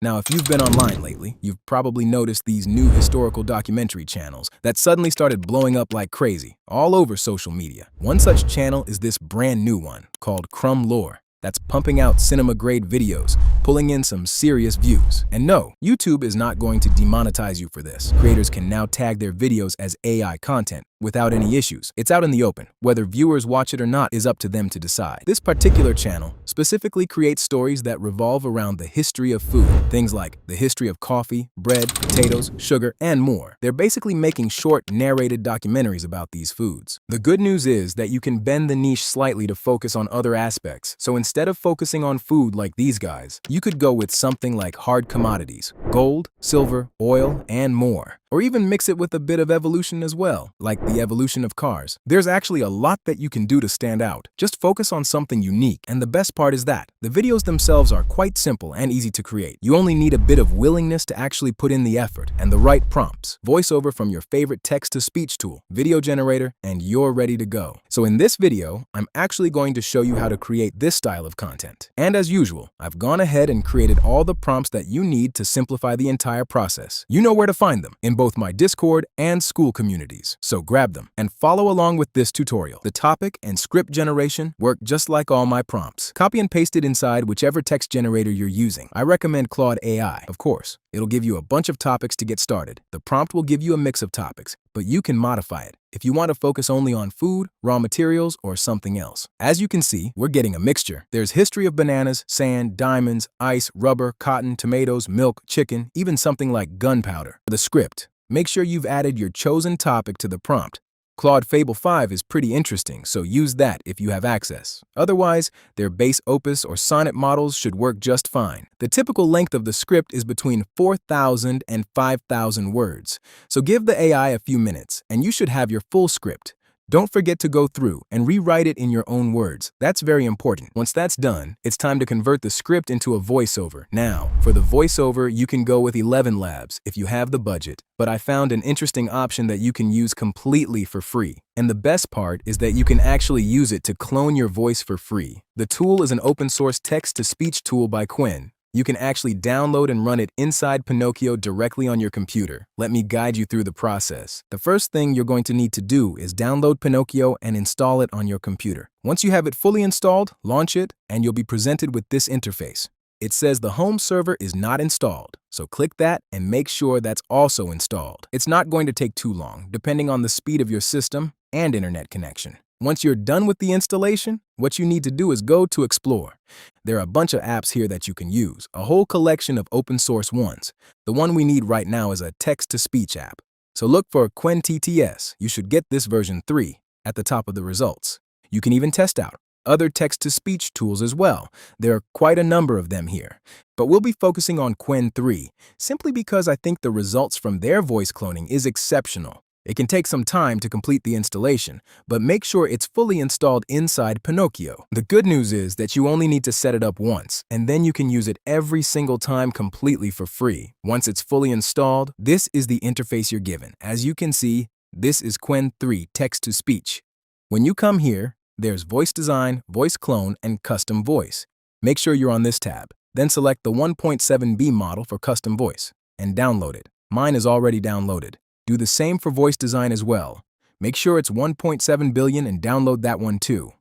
Now, if you've been online lately, you've probably noticed these new historical documentary channels that suddenly started blowing up like crazy all over social media. One such channel is this brand new one called Crumb Lore that's pumping out cinema-grade videos, pulling in some serious views. And no, YouTube is not going to demonetize you for this. Creators can now tag their videos as AI content without any issues. It's out in the open. Whether viewers watch it or not is up to them to decide. This particular channel specifically creates stories that revolve around the history of food, things like the history of coffee, bread, potatoes, sugar, and more. They're basically making short, narrated documentaries about these foods. The good news is that you can bend the niche slightly to focus on other aspects. So instead of focusing on food like these guys, you could go with something like hard commodities, gold, silver, oil, and more. Or even mix it with a bit of evolution as well, like the evolution of cars. There's actually a lot that you can do to stand out. Just focus on something unique, and the best part is that the videos themselves are quite simple and easy to create. You only need a bit of willingness to actually put in the effort and the right prompts. Voiceover from your favorite text-to-speech tool, video generator, and you're ready to go. So in this video, I'm actually going to show you how to create this style of content. And as usual, I've gone ahead and created all the prompts that you need to simplify the entire process. You know where to find them in both my Discord and Skool communities, so grab them and follow along with this tutorial. The topic and script generation work just like all my prompts. Copy and paste it inside whichever text generator you're using. I recommend Claude AI, of course. It'll give you a bunch of topics to get started. The prompt will give you a mix of topics, but you can modify it if you want to focus only on food, raw materials, or something else. As you can see, we're getting a mixture. There's history of bananas, sand, diamonds, ice, rubber, cotton, tomatoes, milk, chicken, even something like gunpowder. For the script, make sure you've added your chosen topic to the prompt. Claude Fable 5 is pretty interesting, so use that if you have access. Otherwise, their base Opus or Sonnet models should work just fine. The typical length of the script is between 4,000 and 5,000 words, so give the AI a few minutes, and you should have your full script. Don't forget to go through and rewrite it in your own words. That's very important. Once that's done, it's time to convert the script into a voiceover. Now, for the voiceover, you can go with 11 Labs if you have the budget. But I found an interesting option that you can use completely for free. And the best part is that you can actually use it to clone your voice for free. The tool is an open-source text-to-speech tool by Quinn. You can actually download and run it inside Pinocchio directly on your computer. Let me guide you through the process. The first thing you're going to need to do is download Pinocchio and install it on your computer. Once you have it fully installed, launch it, and you'll be presented with this interface. It says the home server is not installed, so click that and make sure that's also installed. It's not going to take too long, depending on the speed of your system and internet connection. Once you're done with the installation, what you need to do is go to Explore. There are a bunch of apps here that you can use, a whole collection of open source ones. The one we need right now is a text-to-speech app. So look for Quen TTS. You should get this version 3 at the top of the results. You can even test out other text-to-speech tools as well. There are quite a number of them here. But we'll be focusing on Quen 3, simply because I think the results from their voice cloning is exceptional. It can take some time to complete the installation, but make sure it's fully installed inside Pinocchio. The good news is that you only need to set it up once, and then you can use it every single time completely for free. Once it's fully installed, this is the interface you're given. As you can see, this is Quen 3 text-to-speech. When you come here, there's Voice Design, Voice Clone, and Custom Voice. Make sure you're on this tab. Then select the 1.7B model for Custom Voice and download it. Mine is already downloaded. Do the same for voice design as well. Make sure it's 1.7 billion and download that one too.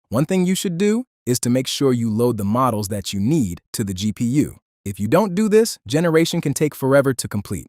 One thing you should do is to make sure you load the models that you need to the GPU. If you don't do this, generation can take forever to complete.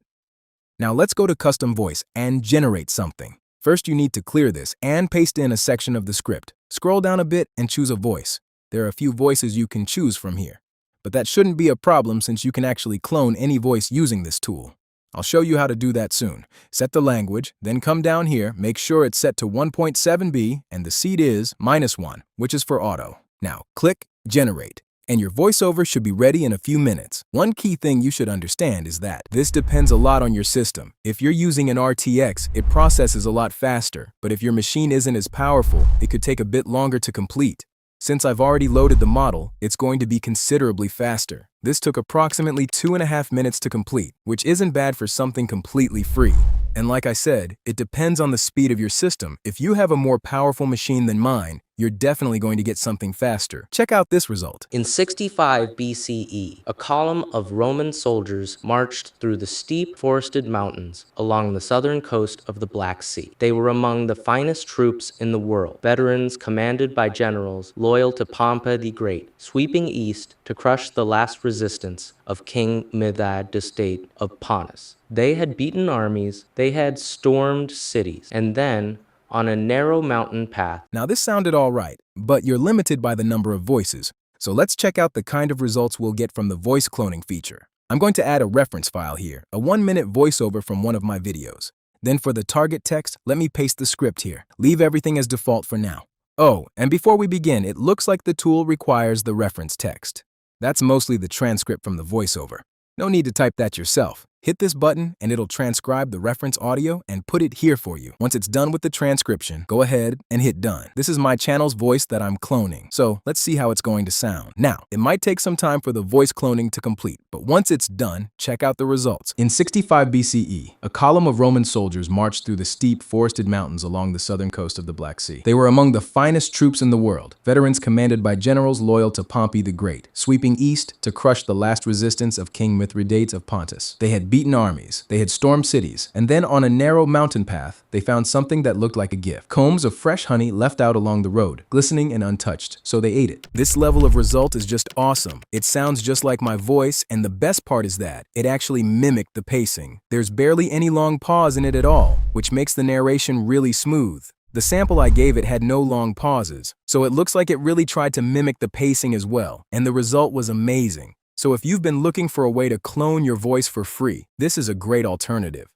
Now let's go to Custom Voice and generate something. First, you need to clear this and paste in a section of the script. Scroll down a bit and choose a voice. There are a few voices you can choose from here, but that shouldn't be a problem since you can actually clone any voice using this tool. I'll show you how to do that soon. Set the language, then come down here, make sure it's set to 1.7B, and the seed is -1, which is for auto. Now, click Generate, and your voiceover should be ready in a few minutes. One key thing you should understand is that this depends a lot on your system. If you're using an RTX, it processes a lot faster, but if your machine isn't as powerful, it could take a bit longer to complete. Since I've already loaded the model, it's going to be considerably faster. This took approximately 2.5 minutes to complete, which isn't bad for something completely free. And like I said, it depends on the speed of your system. If you have a more powerful machine than mine, you're definitely going to get something faster. Check out this result. In 65 BCE, a column of Roman soldiers marched through the steep forested mountains along the southern coast of the Black Sea. They were among the finest troops in the world, veterans commanded by generals loyal to Pompey the Great, sweeping east to crush the last resistance of King Mithridates the state of Pontus. They had beaten armies, they had stormed cities, and then, on a narrow mountain path. Now this sounded all right, but you're limited by the number of voices. So let's check out the kind of results we'll get from the voice cloning feature. I'm going to add a reference file here, a 1-minute voiceover from one of my videos. Then for the target text, let me paste the script here. Leave everything as default for now. Oh, and before we begin, it looks like the tool requires the reference text. That's mostly the transcript from the voiceover. No need to type that yourself. Hit this button and it'll transcribe the reference audio and put it here for you. Once it's done with the transcription, go ahead and hit done. This is my channel's voice that I'm cloning, so let's see how it's going to sound. Now, it might take some time for the voice cloning to complete, but once it's done, check out the results. In 65 BCE, a column of Roman soldiers marched through the steep, forested mountains along the southern coast of the Black Sea. They were among the finest troops in the world, veterans commanded by generals loyal to Pompey the Great, sweeping east to crush the last resistance of King Mithridates of Pontus. They had beaten armies, they had stormed cities, and then on a narrow mountain path, they found something that looked like a gift. Combs of fresh honey left out along the road, glistening and untouched, so they ate it. This level of result is just awesome. It sounds just like my voice, and the best part is that it actually mimicked the pacing. There's barely any long pause in it at all, which makes the narration really smooth. The sample I gave it had no long pauses, so it looks like it really tried to mimic the pacing as well, and the result was amazing. So if you've been looking for a way to clone your voice for free, this is a great alternative.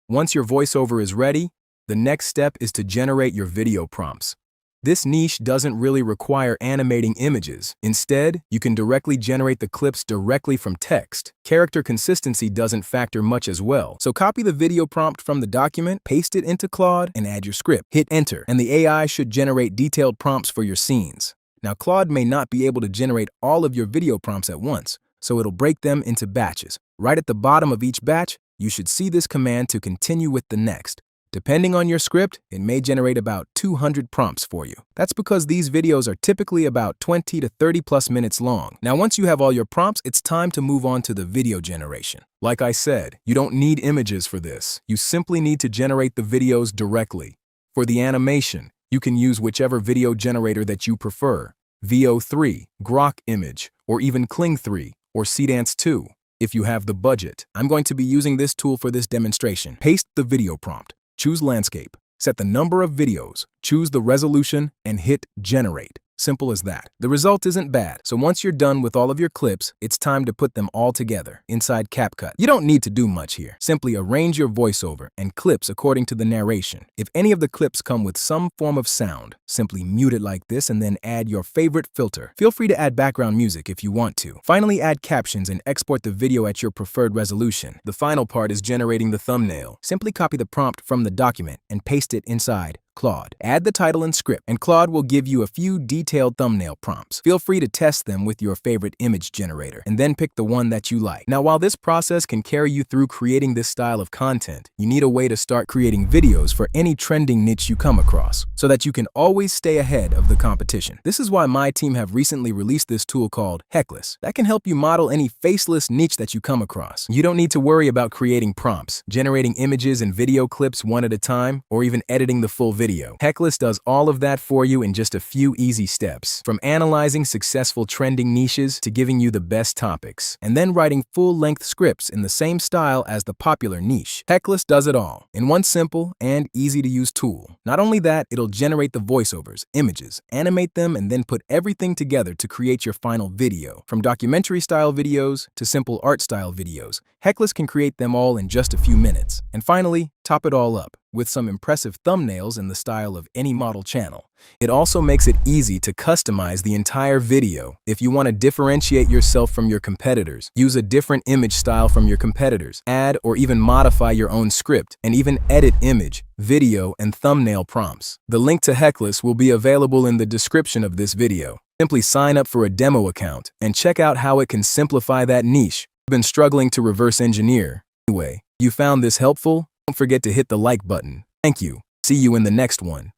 Once your voiceover is ready, the next step is to generate your video prompts. This niche doesn't really require animating images. Instead, you can directly generate the clips directly from text. Character consistency doesn't factor much as well. So copy the video prompt from the document, paste it into Claude, and add your script. Hit enter, and the AI should generate detailed prompts for your scenes. Now, Claude may not be able to generate all of your video prompts at once, so it'll break them into batches. Right at the bottom of each batch, you should see this command to continue with the next. Depending on your script, it may generate about 200 prompts for you. That's because these videos are typically about 20 to 30 plus minutes long. Now, once you have all your prompts, it's time to move on to the video generation. Like I said, you don't need images for this. You simply need to generate the videos directly. For the animation, you can use whichever video generator that you prefer. VO3, Grok Image, or even Kling 3, or Cdance 2, if you have the budget. I'm going to be using this tool for this demonstration. Paste the video prompt, choose landscape, set the number of videos, choose the resolution, and hit generate. Simple as that. The result isn't bad, so once you're done with all of your clips, it's time to put them all together inside CapCut. You don't need to do much here. Simply arrange your voiceover and clips according to the narration. If any of the clips come with some form of sound, simply mute it like this and then add your favorite filter. Feel free to add background music if you want to. Finally, add captions and export the video at your preferred resolution. The final part is generating the thumbnail. Simply copy the prompt from the document and paste it inside Claude. Add the title and script, and Claude will give you a few detailed thumbnail prompts. Feel free to test them with your favorite image generator, and then pick the one that you like. Now, while this process can carry you through creating this style of content, you need a way to start creating videos for any trending niche you come across, so that you can always stay ahead of the competition. This is why my team have recently released this tool called Heckless that can help you model any faceless niche that you come across. You don't need to worry about creating prompts, generating images and video clips one at a time, or even editing the full video. Heckless does all of that for you in just a few easy steps. From analyzing successful trending niches to giving you the best topics, and then writing full-length scripts in the same style as the popular niche. Heckless does it all in one simple and easy-to-use tool. Not only that, it'll generate the voiceovers, images, animate them, and then put everything together to create your final video. From documentary-style videos to simple art-style videos, Heckless can create them all in just a few minutes. And finally, top it all up with some impressive thumbnails in the style of any model channel. It also makes it easy to customize the entire video. If you want to differentiate yourself from your competitors, use a different image style from your competitors, add or even modify your own script, and even edit image, video, and thumbnail prompts. The link to Heckless will be available in the description of this video. Simply sign up for a demo account and check out how it can simplify that niche you've been struggling to reverse engineer. Anyway, you found this helpful? Don't forget to hit the like button. Thank you. See you in the next one.